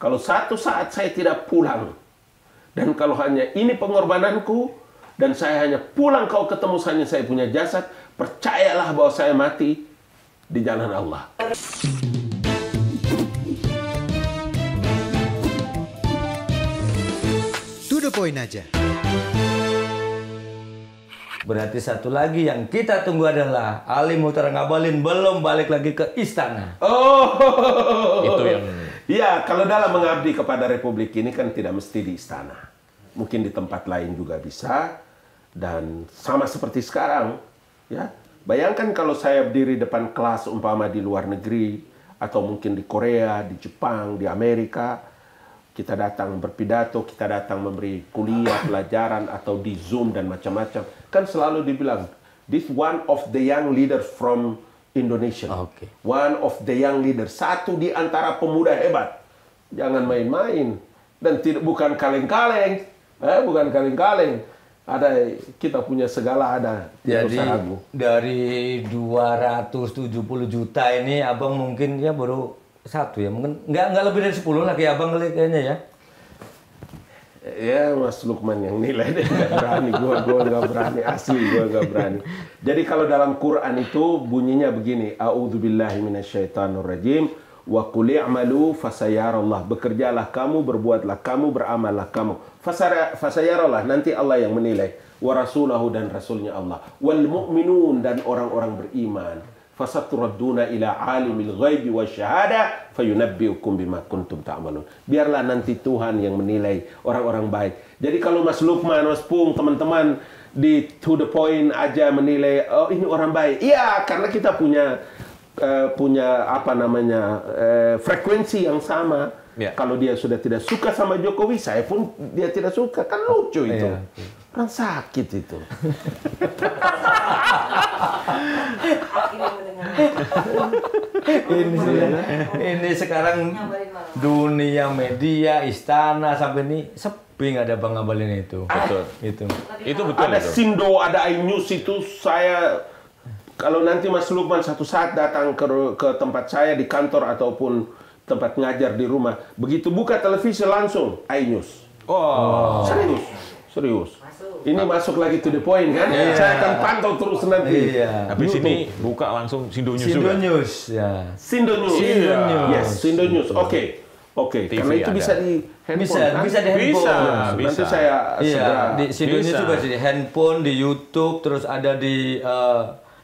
Kalau satu saat saya tidak pulang, dan kalau hanya ini pengorbananku, dan saya hanya pulang kau ketemu hanya saya punya jasad, percayalah bahwa saya mati di jalan Allah. To the point aja. Berarti satu lagi yang kita tunggu adalah Ali Muhtar Ngabalin belum balik lagi ke istana. Oh, Itu yang... Ya, kalau dalam mengabdi kepada Republik ini kan tidak mesti di istana. Mungkin di tempat lain juga bisa. Dan sama seperti sekarang, ya. Bayangkan kalau saya berdiri depan kelas umpama di luar negeri, atau mungkin di Korea, di Jepang, di Amerika. Kita datang berpidato, kita datang memberi kuliah, pelajaran, atau di Zoom dan macam-macam. Kan selalu dibilang, this one of the young leaders from Indonesia. Oke. One of the young leaders. Satu di antara pemuda hebat. Jangan main-main. Dan bukan kaleng-kaleng. Bukan kaleng-kaleng. Ada, kita punya segala ada. Jadi dari 270 juta ini abang mungkin ya baru satu ya, mungkin nggak lebih dari 10 lah kayak abang kayaknya ya. Ya Mas Lukman yang nilai deh, nggak berani, gua nggak berani, asli gua nggak berani. Jadi kalau dalam Quran itu bunyinya begini, A'udzubillahi minasyaitonirrajim, wa qul i'malu fasayarallah, bekerjalah kamu, berbuatlah kamu, beramallah kamu, fasayarallah, nanti Allah yang menilai, wa rasulahu, dan rasulnya Allah, wal mu'minun, dan orang-orang beriman. Fasaturadduna ila alimil ghaibi wasyahada fayunabbiukum bima kuntum ta'malun. Biarlah nanti Tuhan yang menilai orang-orang baik. Jadi kalau Mas Lukman, Mas Pung, teman-teman di To The Point aja menilai, oh ini orang baik. Iya, karena kita punya apa namanya frekuensi yang sama. Ya. Kalau dia sudah tidak suka sama Jokowi, saya pun dia tidak suka. Kan lucu itu. Iya. Orang sakit itu. ini sekarang dunia media, istana sampai ini sepi, nggak ada Bang Ngabalin itu. Betul. Itu betul. Ada itu. Sindo, ada iNews itu saya. Kalau nanti Mas Lukman satu saat datang ke tempat saya di kantor ataupun tempat ngajar di rumah, begitu buka televisi langsung iNews. Oh, serius. Ini masuk lagi To The Point kan? Iya. Saya akan pantau terus nanti. Iya. Habis ini buka langsung Sindo News juga. News, ya. Sindo News. Yes, Sindo News. Oke. Karena itu ada. bisa di handphone. Bisa di handphone. Bisa. Nanti saya segera. Di Sindo News juga di handphone, di YouTube, terus ada di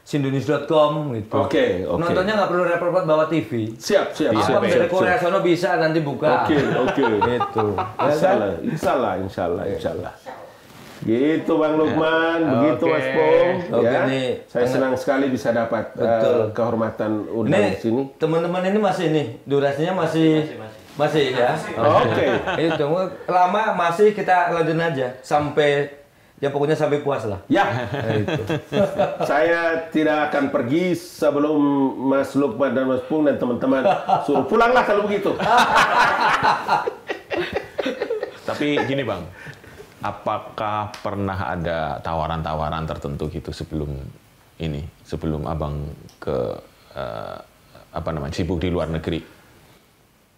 sindonews.com gitu. Oke. Nontonnya nggak perlu repot-repot bawa TV. Siap. Apa dari Korea sono bisa nanti buka. Oke. Gitu. Insyaallah. Gitu Bang Lukman, begitu Mas Pong. Ya. Saya senang sekali bisa dapat kehormatan undang di sini. Teman-teman ini masih durasinya masih ya. Oke. Itu lama masih, kita lanjut aja sampai ya pokoknya sampai puas lah. Ya. Itu. Saya tidak akan pergi sebelum Mas Lukman dan Mas Pung dan teman-teman suruh pulanglah kalau begitu. Tapi gini Bang, apakah pernah ada tawaran-tawaran tertentu gitu sebelum Abang ke sibuk di luar negeri?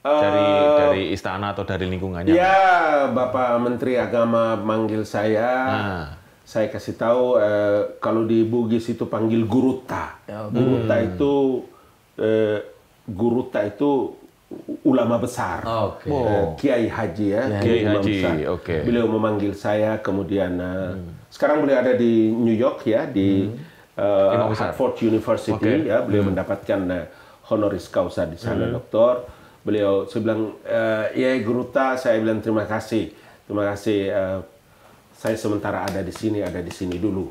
Dari istana atau dari lingkungannya? Ya, Bapak Menteri Agama manggil saya. Saya kasih tahu kalau di Bugis itu panggil guruta. Guruta itu ulama besar. Kiai Haji ya. Kiai Haji. Beliau memanggil saya, kemudian sekarang beliau ada di New York ya, di Harvard University ya. Beliau mendapatkan honoris causa di sana, doktor. Saya bilang, ya Guruta, saya bilang terima kasih. Saya sementara ada di sini dulu.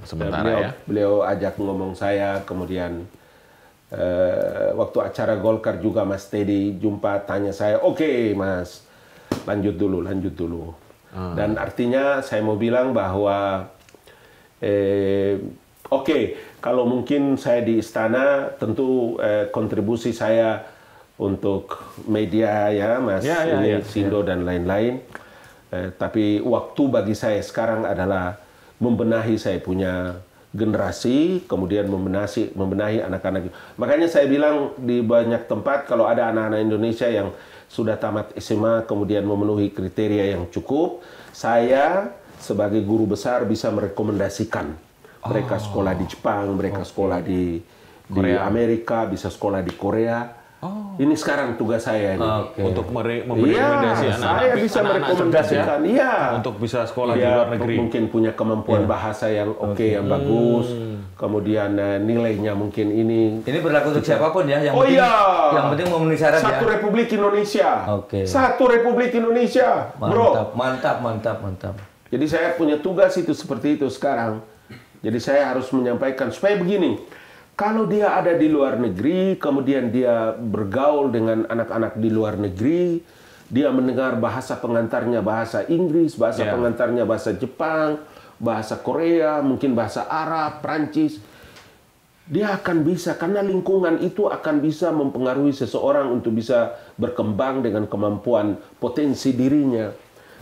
Sementara. Beliau ajak ngomong saya, kemudian waktu acara Golkar juga Mas Teddy jumpa, tanya saya, oke, Mas, lanjut dulu. Dan artinya saya mau bilang bahwa kalau mungkin saya di istana, tentu kontribusi saya untuk media ya Mas, Sindo dan lain-lain. Tapi waktu bagi saya sekarang adalah membenahi saya punya generasi, kemudian membenahi anak-anak. Makanya saya bilang di banyak tempat kalau ada anak-anak Indonesia yang sudah tamat SMA kemudian memenuhi kriteria yang cukup, saya sebagai guru besar bisa merekomendasikan mereka sekolah di Jepang, mereka sekolah di Amerika, bisa sekolah di Korea. Ini sekarang tugas saya ini. Untuk memberi rekomendasi saya bisa merekomendasikan, untuk bisa sekolah di luar negeri. Mungkin punya kemampuan bahasa yang yang bagus, kemudian nilainya mungkin ini. Ini berlaku untuk siapapun ya, yang penting memenuhi syarat Satu ya. Republik Indonesia. Oke. Satu Republik Indonesia, bro. Mantap. Jadi saya punya tugas itu seperti itu sekarang. Jadi saya harus menyampaikan supaya begini. Kalau dia ada di luar negeri, kemudian dia bergaul dengan anak-anak di luar negeri, dia mendengar bahasa pengantarnya bahasa Inggris, bahasa pengantarnya bahasa Jepang, bahasa Korea, mungkin bahasa Arab, Prancis, dia akan bisa, karena lingkungan itu akan bisa mempengaruhi seseorang untuk bisa berkembang dengan kemampuan potensi dirinya.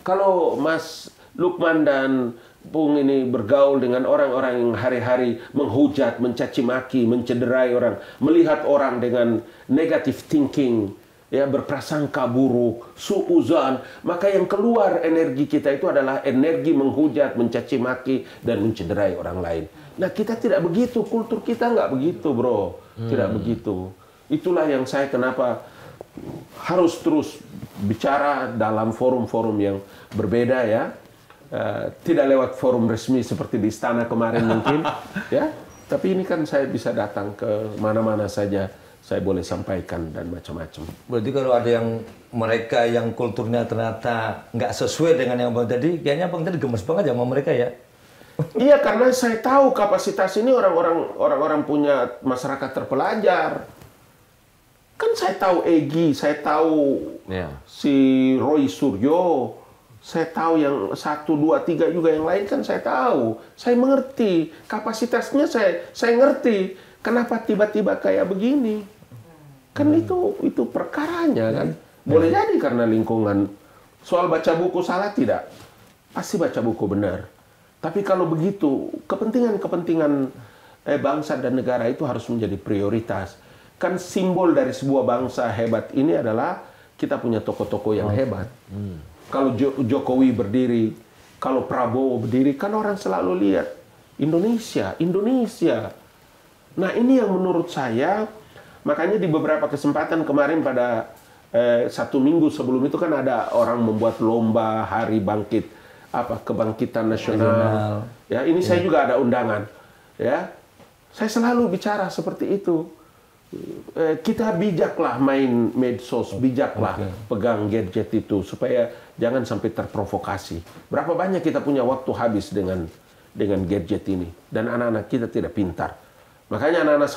Kalau Mas Lukman dan Bung ini bergaul dengan orang-orang yang hari-hari menghujat, mencaci maki, mencederai orang, melihat orang dengan negative thinking, ya, berprasangka buruk, suuzan, maka yang keluar energi kita itu adalah energi menghujat, mencaci maki, dan mencederai orang lain. Nah, kita tidak begitu, kultur kita nggak begitu, bro, tidak begitu. Itulah yang saya kenapa harus terus bicara dalam forum-forum yang berbeda, ya. Tidak lewat forum resmi seperti di istana kemarin mungkin, ya. Tapi ini kan saya bisa datang ke mana-mana saja, saya boleh sampaikan dan macam-macam. Berarti kalau ada yang mereka yang kulturnya ternyata nggak sesuai dengan yang Bang tadi, kayaknya Bang tadi gemes banget sama mereka ya. Iya, karena saya tahu kapasitas ini orang-orang punya masyarakat terpelajar. Kan saya tahu Egy, saya tahu si Roy Suryo. Saya tahu yang 1, 2, 3 juga yang lain kan saya tahu. Saya mengerti. Kapasitasnya saya ngerti. Kenapa tiba-tiba kayak begini? Kan itu perkaranya kan. Boleh jadi karena lingkungan. Soal baca buku salah tidak? Pasti baca buku benar. Tapi kalau begitu, kepentingan bangsa dan negara itu harus menjadi prioritas. Kan simbol dari sebuah bangsa hebat ini adalah kita punya tokoh-tokoh yang hebat. Kalau Jokowi berdiri, kalau Prabowo berdiri, kan orang selalu lihat Indonesia. Nah, ini yang menurut saya, makanya di beberapa kesempatan kemarin pada 1 minggu sebelum itu kan ada orang membuat lomba hari bangkit, kebangkitan nasional. Ya, ini saya juga ada undangan. Ya, saya selalu bicara seperti itu. Kita bijaklah main medsos, bijaklah pegang gadget itu supaya jangan sampai terprovokasi. Berapa banyak kita punya waktu habis dengan gadget ini, dan anak-anak kita tidak pintar. Makanya anak-anak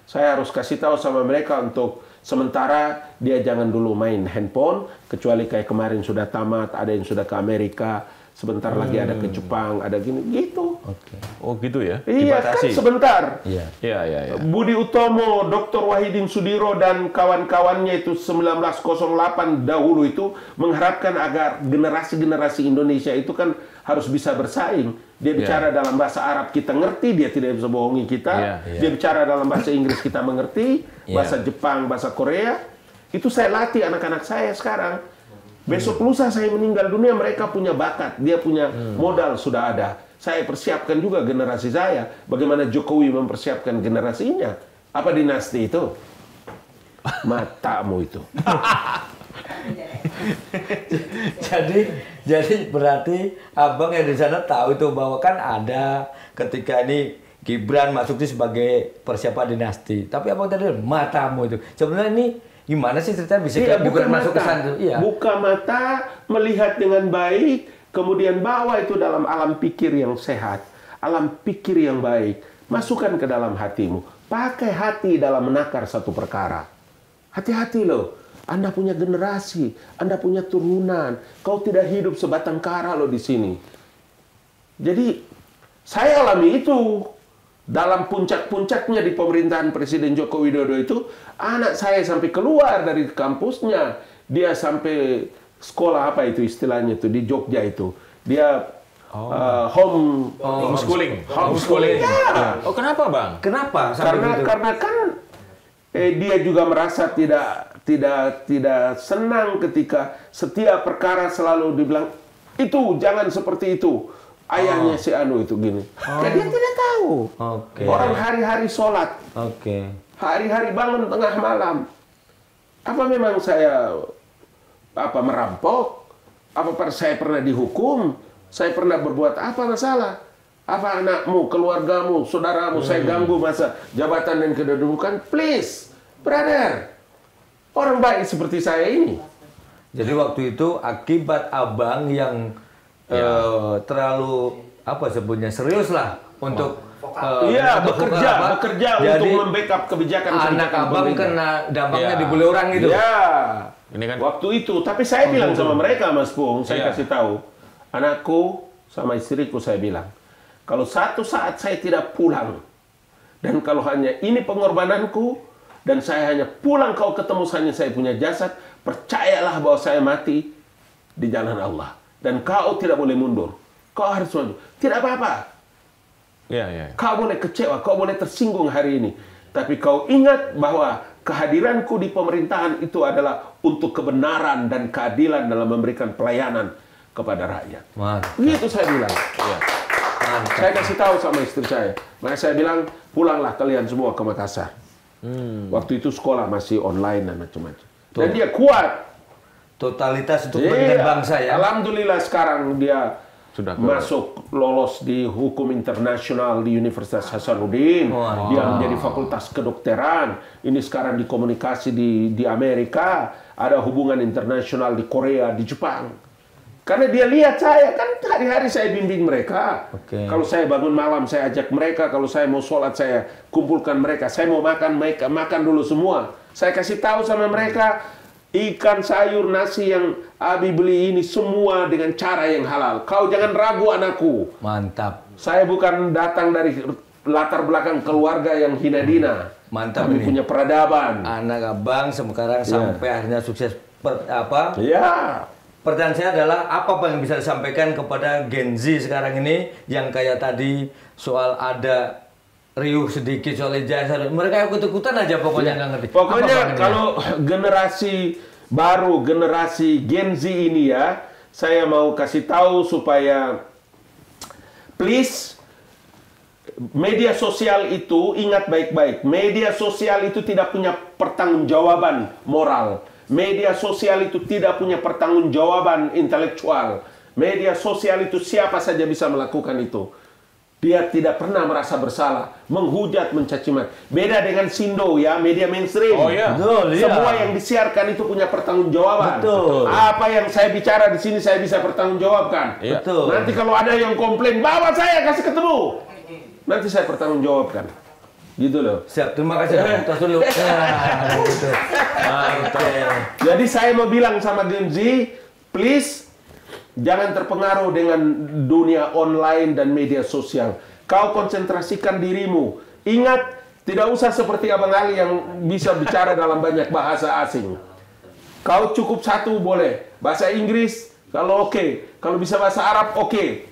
saya harus kasih tahu sama mereka untuk sementara dia jangan dulu main handphone, kecuali kayak kemarin sudah tamat, ada yang sudah ke Amerika, sebentar lagi ada ke Jepang, ada gini, gitu. Oh gitu ya? Iya, dibatasi. kan sebentar. Iya. Budi Utomo, Dr. Wahidin Sudiro dan kawan-kawannya itu 1908 dahulu itu mengharapkan agar generasi-generasi Indonesia itu kan harus bisa bersaing. Dia bicara dalam bahasa Arab kita ngerti, dia tidak bisa bohongi kita. Dia bicara dalam bahasa Inggris kita mengerti, bahasa Jepang, bahasa Korea. Itu saya latih anak-anak saya sekarang. Besok lusa saya meninggal dunia, mereka punya bakat, dia punya modal sudah ada. Saya persiapkan juga generasi saya. Bagaimana Jokowi mempersiapkan generasinya? Apa dinasti itu? Matamu itu. jadi berarti Abang yang di sana tahu itu bahwa kan ada ketika ini Gibran masuk itu sebagai persiapan dinasti. Tapi Abang tadi matamu itu. Sebenarnya ini gimana sih ceritanya bisa Gibran masuk ke sana? Buka mata, melihat dengan baik, kemudian bawa itu dalam alam pikir yang sehat, alam pikir yang baik. Masukkan ke dalam hatimu. Pakai hati dalam menakar satu perkara. Hati-hati loh. Anda punya generasi, Anda punya turunan. Kau tidak hidup sebatang kara loh di sini. Jadi, saya alami itu. Dalam puncak-puncaknya di pemerintahan Presiden Joko Widodo itu, anak saya sampai keluar dari kampusnya. Dia sampai sekolah apa itu istilahnya itu di Jogja itu. Dia homeschooling. Ya. Oh, kenapa, Bang? Kenapa? Sampai begitu? Karena kan dia juga merasa tidak senang ketika setiap perkara selalu dibilang itu jangan seperti itu. Ayahnya si Anu itu gini. Karena dia tidak tahu. Orang hari-hari sholat. Hari-hari bangun tengah malam. Apa memang saya merampok? Apa saya pernah dihukum? Saya pernah berbuat apa masalah? Apa anakmu, keluargamu, saudaramu saya ganggu masa jabatan dan kedudukan? Please, brother. Orang baik seperti saya ini. Jadi waktu itu akibat abang yang terlalu sebutnya serius lah untuk bekerja jadi, untuk membackup kebijakan anak abang kena dampaknya dibully orang gitu. Ini kan waktu itu, tapi saya bilang sama mereka, Mas Pung, saya kasih tahu, anakku sama istriku saya bilang, kalau satu saat saya tidak pulang dan kalau hanya ini pengorbananku dan saya hanya pulang kau ketemu hanya saya punya jasad, percayalah bahwa saya mati di jalan Allah. Dan kau tidak boleh mundur. Kau harus maju. Tidak apa-apa. Kau boleh kecewa, kau boleh tersinggung hari ini. Tapi kau ingat bahwa kehadiranku di pemerintahan itu adalah untuk kebenaran dan keadilan dalam memberikan pelayanan kepada rakyat. Begitu saya bilang. Saya kasih tahu sama istri saya. Maka saya bilang, pulanglah kalian semua ke Makassar. Waktu itu sekolah masih online dan macam-macam. Dan dia kuat. Totalitas untuk kepentingan bangsa ya. Alhamdulillah sekarang dia sudah masuk lolos di hukum internasional di Universitas Hasanuddin. Dia menjadi fakultas kedokteran. Ini sekarang di komunikasi di Amerika. Ada hubungan internasional di Korea, di Jepang. Karena dia lihat saya, kan hari-hari saya bimbing mereka. Kalau saya bangun malam, saya ajak mereka. Kalau saya mau sholat, saya kumpulkan mereka. Saya mau makan, mereka makan dulu semua. Saya kasih tahu sama mereka, ikan, sayur, nasi yang Abi beli ini semua dengan cara yang halal. Kau jangan ragu anakku. Mantap. Saya bukan datang dari latar belakang keluarga yang hina dina. Mantap. Kami punya peradaban. Anak abang sekarang sampai akhirnya sukses. Pertanyaan saya adalah apa yang bisa disampaikan kepada Gen Z sekarang ini yang kayak tadi soal ada riuh sedikit soal ijazah, mereka ikut-ikutan aja pokoknya nggak ngerti. Pokoknya kalau generasi baru, generasi Gen Z ini ya, saya mau kasih tahu supaya please, media sosial itu ingat baik-baik, media sosial itu tidak punya pertanggungjawaban moral. Media sosial itu tidak punya pertanggungjawaban intelektual. Media sosial itu siapa saja bisa melakukan itu. Dia tidak pernah merasa bersalah, menghujat, mencaci maki. Beda dengan Sindo ya, media mainstream. Semua yang disiarkan itu punya pertanggungjawaban. Apa yang saya bicara di sini saya bisa pertanggungjawabkan. Nanti kalau ada yang komplain, bawa saya kasih ketemu. Nanti saya pertanggungjawabkan. Gitu loh. Siap, terima kasih. Tos dulu. Gitu. Jadi saya mau bilang sama Gen Z, please jangan terpengaruh dengan dunia online dan media sosial. Kau konsentrasikan dirimu. Ingat, tidak usah seperti Abang Ali yang bisa bicara dalam banyak bahasa asing. Kau cukup satu boleh. Bahasa Inggris, kalau oke. Kalau bisa bahasa Arab, oke.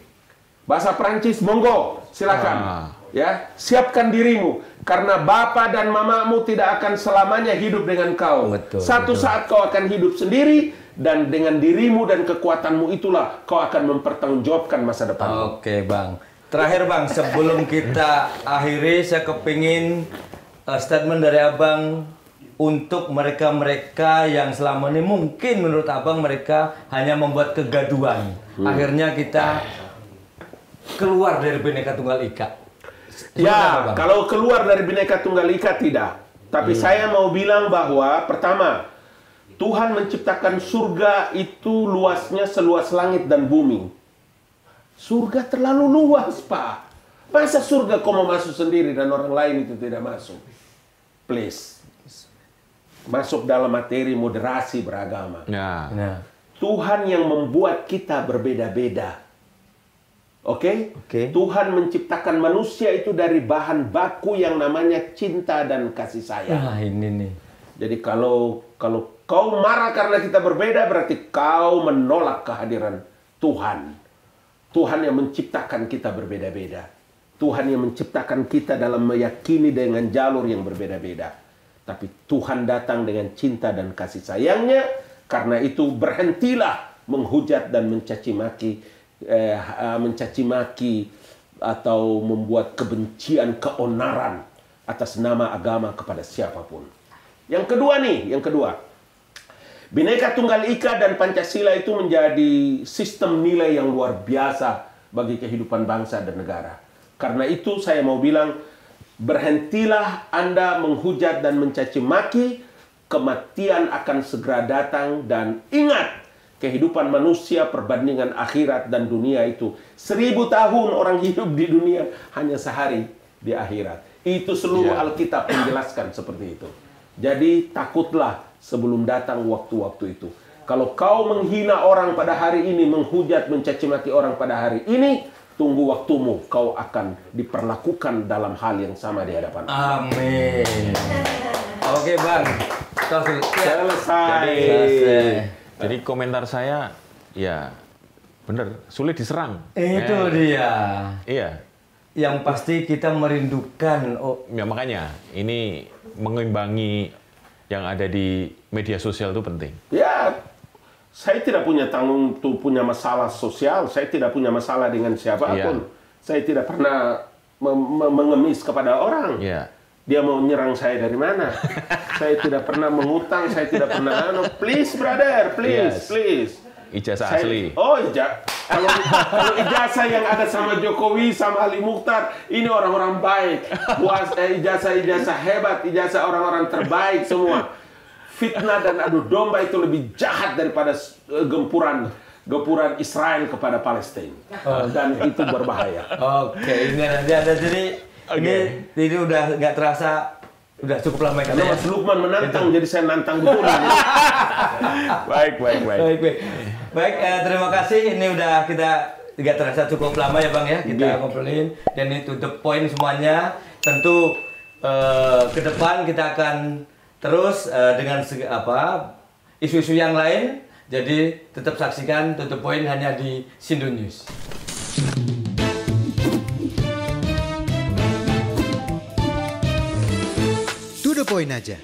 Bahasa Prancis, monggo. Silakan. Ya, siapkan dirimu. Karena bapa dan mamamu tidak akan selamanya hidup dengan kau. Satu saat kau akan hidup sendiri. Dan dengan dirimu dan kekuatanmu itulah kau akan mempertanggungjawabkan masa depan. Oke, Bang. Terakhir, Bang, sebelum kita akhiri, saya kepingin statement dari Abang untuk mereka-mereka yang selama ini mungkin menurut Abang mereka hanya membuat kegaduhan. Akhirnya kita keluar dari Bhinneka Tunggal Ika. Ya, kalau keluar dari Bhinneka Tunggal Ika tidak. Tapi saya mau bilang bahwa pertama, Tuhan menciptakan surga itu luasnya seluas langit dan bumi. Surga terlalu luas, Pak. Masa surga kau mau masuk sendiri dan orang lain itu tidak masuk? Please. Masuk dalam materi moderasi beragama. Tuhan yang membuat kita berbeda-beda. Oke? Tuhan menciptakan manusia itu dari bahan baku yang namanya cinta dan kasih sayang. Nah, ini nih. Jadi kalau kau marah karena kita berbeda, berarti kau menolak kehadiran Tuhan. Tuhan yang menciptakan kita berbeda-beda. Tuhan yang menciptakan kita dalam meyakini dengan jalur yang berbeda-beda. Tapi Tuhan datang dengan cinta dan kasih sayangnya. Karena itu berhentilah menghujat dan mencaci maki atau membuat kebencian, keonaran atas nama agama kepada siapapun. Yang kedua. Bhinneka Tunggal Ika dan Pancasila itu menjadi sistem nilai yang luar biasa bagi kehidupan bangsa dan negara. Karena itu saya mau bilang, berhentilah Anda menghujat dan mencaci maki, kematian akan segera datang, dan ingat, kehidupan manusia perbandingan akhirat dan dunia itu 1000 tahun orang hidup di dunia, hanya sehari di akhirat. Itu seluruh Alkitab menjelaskan seperti itu. Jadi takutlah sebelum datang waktu-waktu itu. Kalau kau menghina orang pada hari ini, menghujat, mencaci maki orang pada hari ini, tunggu waktumu, kau akan diperlakukan dalam hal yang sama di hadapan Allah. Amin. Oke Bang, Selesai. Jadi komentar saya, ya bener, sulit diserang. Itu dia. Iya. Yang pasti kita merindukan. Ya makanya, ini mengimbangi yang ada di media sosial itu penting. Ya, saya tidak punya punya masalah sosial. Saya tidak punya masalah dengan siapapun. Saya tidak pernah mengemis kepada orang. Dia mau nyerang saya dari mana? Saya tidak pernah mengutang, saya tidak pernah. Please, brother, please. Ijazah asli. Oh, kalau ijazah yang ada sama Jokowi, sama Ali Mukhtar, ini orang-orang baik. Ijazah hebat, ijazah orang-orang terbaik semua. Fitnah dan adu domba itu lebih jahat daripada gempuran Israel kepada Palestina. Dan itu berbahaya. Oke, ini ada jadi. Ini udah nggak terasa, udah cukup lama kan? Mas Lukman menantang, jadi saya nantang betul. Baik. Baik, terima kasih. Ini udah kita nggak terasa cukup lama ya Bang ya, kita ngobrolin. Dan itu the point semuanya. Tentu ke depan kita akan terus dengan isu-isu yang lain. Jadi tetap saksikan to the point hanya di Sindo News. To the point aja.